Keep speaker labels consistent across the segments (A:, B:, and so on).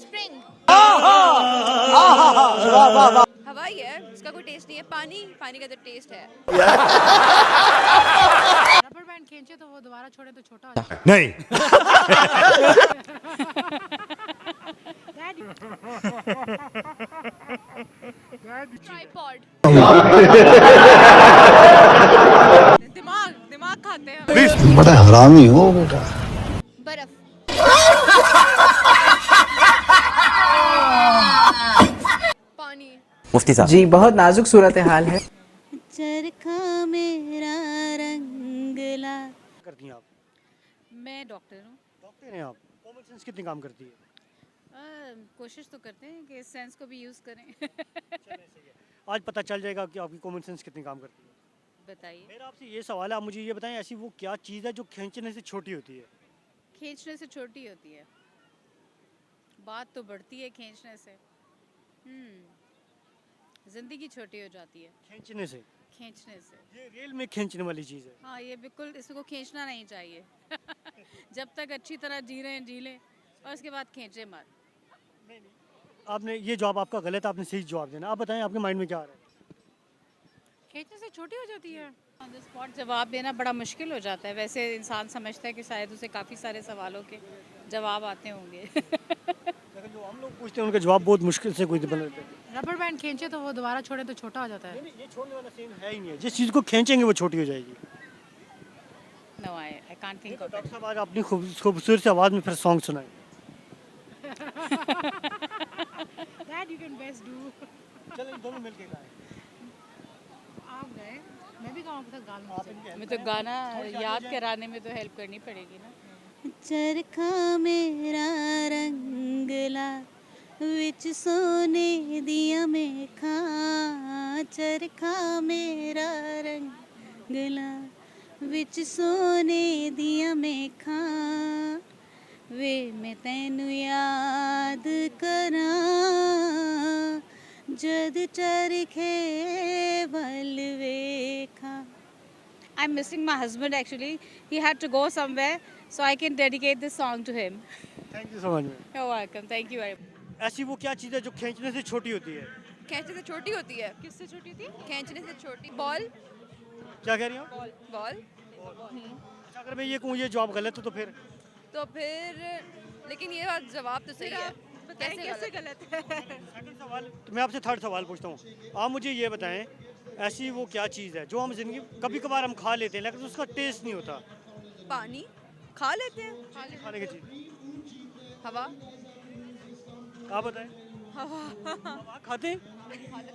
A: Spring. हवा ही है, इसका कोई टेस्ट नहीं है। पानी, पानी का तो टेस्ट है।
B: रबर बैंड खींचे तो वो दोबारा छोड़े तो छोटा हो जाता
C: नहीं।
A: ट्राइपॉड।
B: दिमाग दिमाग खाते हैं।
D: बड़ा हरामी हो बेटा।
A: बर्फ। पानी।
E: मुफ्ती साहब
F: जी बहुत नाजुक सूरत हाल है।
G: चरखा मेरा रंगला।
H: करती हैं आप?
B: मैं डॉक्टर हूँ।
H: डॉक्टर हैं आप? कॉमन सेंस कितनी काम करती है?
B: कोशिश तो करते हैं कि इस सेंस को भी यूज़ करें।
H: आज पता चल जाएगा कि आपकी कॉमन सेंस कितनी काम करती है।
B: बताइए।
H: मेरा आपसे ये सवाल है, आप मुझे ये बताएं, ऐसी वो क्या चीज़ है जो खींचने से छोटी होती है?
B: खींचने से छोटी होती है। बात तो बढ़ती है खींचने से। जिंदगी छोटी हो जाती है
H: खींचने से?
B: खींचने से।
H: ये रेल में खींचने वाली चीज़ है।
B: हाँ, ये बिल्कुल इसको खींचना नहीं चाहिए। जब तक अच्छी तरह जी रहे हैं जी लें और उसके बाद खींचे मत।
H: आपने ये जवाब आपका गलत है, आपने सही जवाब देना। आप बताएं आपके माइंड में क्या आ रहा है?
B: खींचने से छोटी हो जाती है। ऑन द स्पॉट जवाब देना बड़ा मुश्किल हो जाता है। वैसे इंसान समझता है कि शायद उसे काफ़ी सारे सवालों के जवाब आते होंगे।
H: लेकिन जो हम लोग पूछते हैं उनके जवाब बहुत मुश्किल से कोई बनाते हैं।
B: रबर बैंड खींचे तो वो दोबारा छोड़े तो छोटा हो जाता है।
H: ये छोड़ने वाला सीन है ही नहीं है। जिस चीज़ को खींचेंगे वो छोटी हो जाएगी।
B: No I can't think of
H: doctor साहब आज अपनी खूबसूरत सी आवाज़ में फिर सॉन्ग सुनाए।
B: That you can best do.
H: चलें दोनों मिलके गाएं।
B: आप गए, मैं भी गाऊँ, गा लूँ।
H: आप इनकी
B: मैं तो गाना याद कराने में तो हेल्प करनी पड़ेगी ना।
G: चरखा मेरा रंगला विच सोने दिया मेखा। चरखा मेरा रंगला विच सोने दिया मेखा। वे मैं तैनू याद करा जद चरखे बल वेखा।
B: I'm missing my husband actually. He had to go somewhere, so I can dedicate this song to him.
H: Thank you so much.
B: You're welcome. Thank you very much.
H: ऐसी वो क्या चीज़ है जो खींचने से छोटी होती है?
A: खींचने से छोटी होती है।
B: किससे छोटी थी?
A: खींचने से छोटी। बॉल।
H: क्या कह रही हो?
A: बॉल।
H: अच्छा, अगर मैं ये कहूँ ये जवाब गलत है तो फिर?
A: तो फिर, लेकिन ये बात जवाब तो सही है।
B: कैसे गलत है?
H: सेकंड सवाल, तो मैं आपसे थर्ड सवाल पूछता हूँ। आप मुझे ये बताएं, ऐसी वो क्या चीज़ है जो हम जिंदगी कभी कभार हम खा लेते हैं लेकिन उसका टेस्ट नहीं होता?
A: पानी। खा लेते हैं।
H: खाने की चीज़।
A: हवा।
H: आप बताएं। हवा खाते हैं?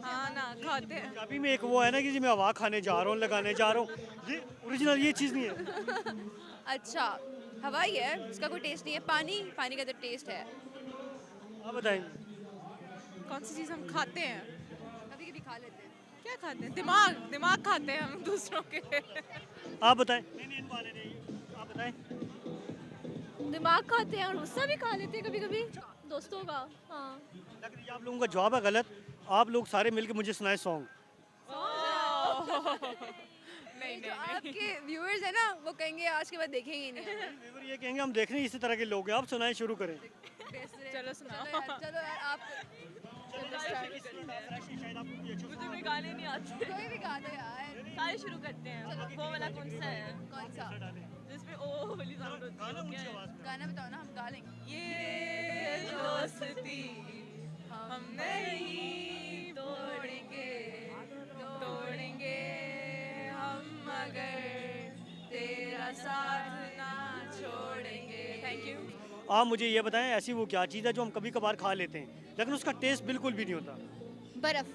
A: हाँ ना, खाते हैं।
H: अभी में एक वो है ना कि जी मैं हवा खाने जा रहा हूँ, लगाने जा रहा हूँ, ये ओरिजिनल ये चीज़ नहीं है।
A: अच्छा, हवा ही है, इसका कोई टेस्ट नहीं है। पानी, पानी का तो टेस्ट है।
H: आप बताएं।
B: कौन सी चीज़ हम खाते हैं?
A: कभी कभी खा लेते हैं।
B: क्या खाते हैं? दिमाग दिमाग खाते हैं हम दूसरों के।
H: आप बताएं। नहीं इन वाले नहीं, आप बताएं।
A: दिमाग खाते हैं और गुस्सा भी खा लेते हैं कभी कभी दोस्तों का। हाँ।
H: लेकिन ये आप लोगों का जवाब है गलत। आप लोग सारे मिलके मुझे सुनाए सॉन्ग।
A: नहीं, जो आपके व्यूअर्स है ना, वो कहेंगे आज के बाद देखेंगे ही नहीं।
H: ये कहेंगे हम देख रहे हैं इसी तरह के लोग हैं, आप सुनाए शुरू करें।
B: चलो सुनाओ।
A: चलो यार आप।
B: मुझे गाने नहीं आते।
A: कोई भी गा दो यार।
B: गाने शुरू करते हैं। वो वाला कौन सा है?
A: कौन सा
B: जिसमें ओ वाली साउंड होती है।
A: गाना बताओ ना, हम गा लेंगे।
B: ये दोस्ती हम नहीं तोड़ेंगे, तोड़ेंगे हम मगर तेरा साथ ना छोड़ेंगे। Thank you.
H: आप मुझे ये बताएं, ऐसी वो क्या चीज़ है जो हम कभी कभार खा लेते हैं लेकिन उसका टेस्ट बिल्कुल भी नहीं होता?
A: बर्फ।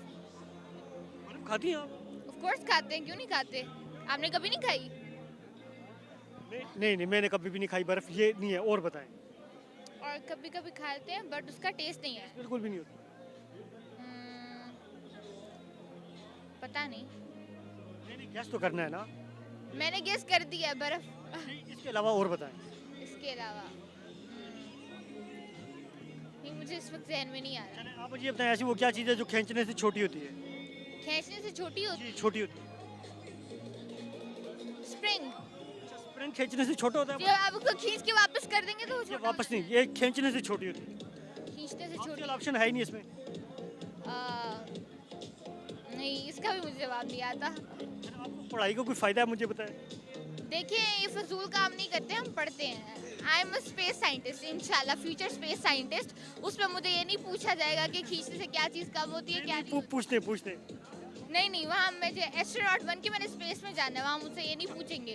H: बर्फ खाती हैं आप?
A: ऑफ कोर्स खाते हैं, क्यों नहीं खाते? आपने कभी नहीं खाई?
H: नहीं, मैंने कभी भी नहीं खाई बर्फ। ये नहीं है, और बताएं।
A: और कभी कभी खाते हैं बट उसका टेस्ट नहीं है।
H: बिल्कुल भी नहीं होता।
A: पता नहीं।
H: नहीं गैस तो करना है ना।
A: मैंने गेस कर दिया है, बर्फ।
H: इसके अलावा और बताएं।
A: इसके अलावा नहीं, मुझे इस वक्त ज़हन में नहीं आ रहा।
H: चलें, आप मुझे ये बताएं, ऐसी वो क्या चीज़ है जो खींचने से छोटी होती है?
A: खींचने से छोटी होती
H: जी छोटी होती है।
A: स्प्रिंग।
H: स्प्रिंग खींचने से छोटा होता है?
A: जब आप उसको खींच के वापस कर देंगे तो वो
H: ये
A: छोटा
H: वापस नहीं, ये खींचने से छोटी होती है।
A: खींचने से छोटी
H: ऑप्शन है ही नहीं इसमें।
A: नहीं, इसका भी मुझे जवाब नहीं आता।
H: आपको पढ़ाई का कोई फ़ायदा है मुझे बताएं।
A: देखिए, ये फजूल काम नहीं करते, हम पढ़ते हैं। I am a space scientist, इंशाल्लाह फ्यूचर स्पेस साइंटिस्ट। उसमें मुझे ये नहीं पूछा जाएगा कि खींचने से क्या चीज़ कम होती है, क्या नहीं।
H: पूछते
A: नहीं, वहाँ मुझे एस्ट्रोनॉट बन के मैंने स्पेस में जाना है, वहाँ मुझसे ये नहीं पूछेंगे।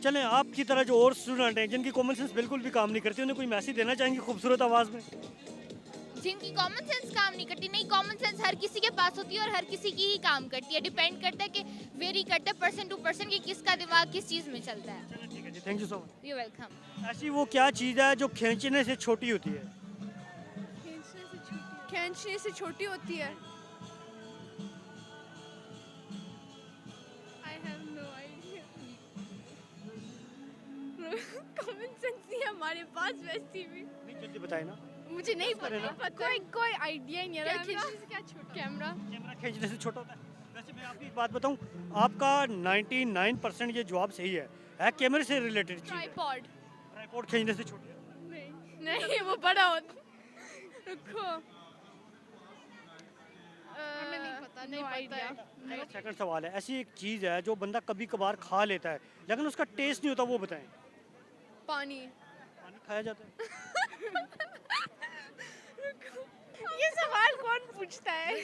H: चलें, आपकी तरह जो और स्टूडेंट हैं जिनकी कॉमन सेंस बिल्कुल भी काम नहीं करती, उन्हें कोई मैसेज देना चाहेंगे खूबसूरत आवाज़ में?
A: जिनकी कॉमन सेंस काम नहीं करती, नहीं, कॉमन सेंस हर किसी के पास होती है और हर किसी की ही काम करती है। डिपेंड करता है कि वेरी करता है पर्सन टू पर्सन कि किसका दिमाग किस चीज़ में चलता है।
H: चलिए ठीक है जी, thank you so much.
A: You welcome.
H: ऐसी वो क्या चीज़ है जो खींचने से छोटी होती है?
C: खींचने से छोटी होती है। I have no idea. Common sense नहीं है हमारे पास वैसी भी।
H: नहीं, जल्दी बताए ना।
C: मुझे नहीं पता। कोई आइडिया ही नहीं है।
A: खींचने
C: से क्या छोटा? कैमरा
H: खींचने से छोटा होता है। वैसे मैं आपकी एक बात बताऊं, आपका 99% ये जवाब सही है कैमरे से रिलेटेड चीज़ है। ट्राइपॉड खींचने से छोटी है।
C: नहीं, वो बड़ा होता। रुको, हमें नहीं पता, नहीं आइडिया।
H: सेकंड सवाल है, ऐसी एक चीज़ है जो बंदा कभी कभार खा लेता है लेकिन उसका टेस्ट नहीं होता, वो बताएं।
C: पानी।
H: पानी खाया जाता है?
C: ये सवाल कौन पूछता है?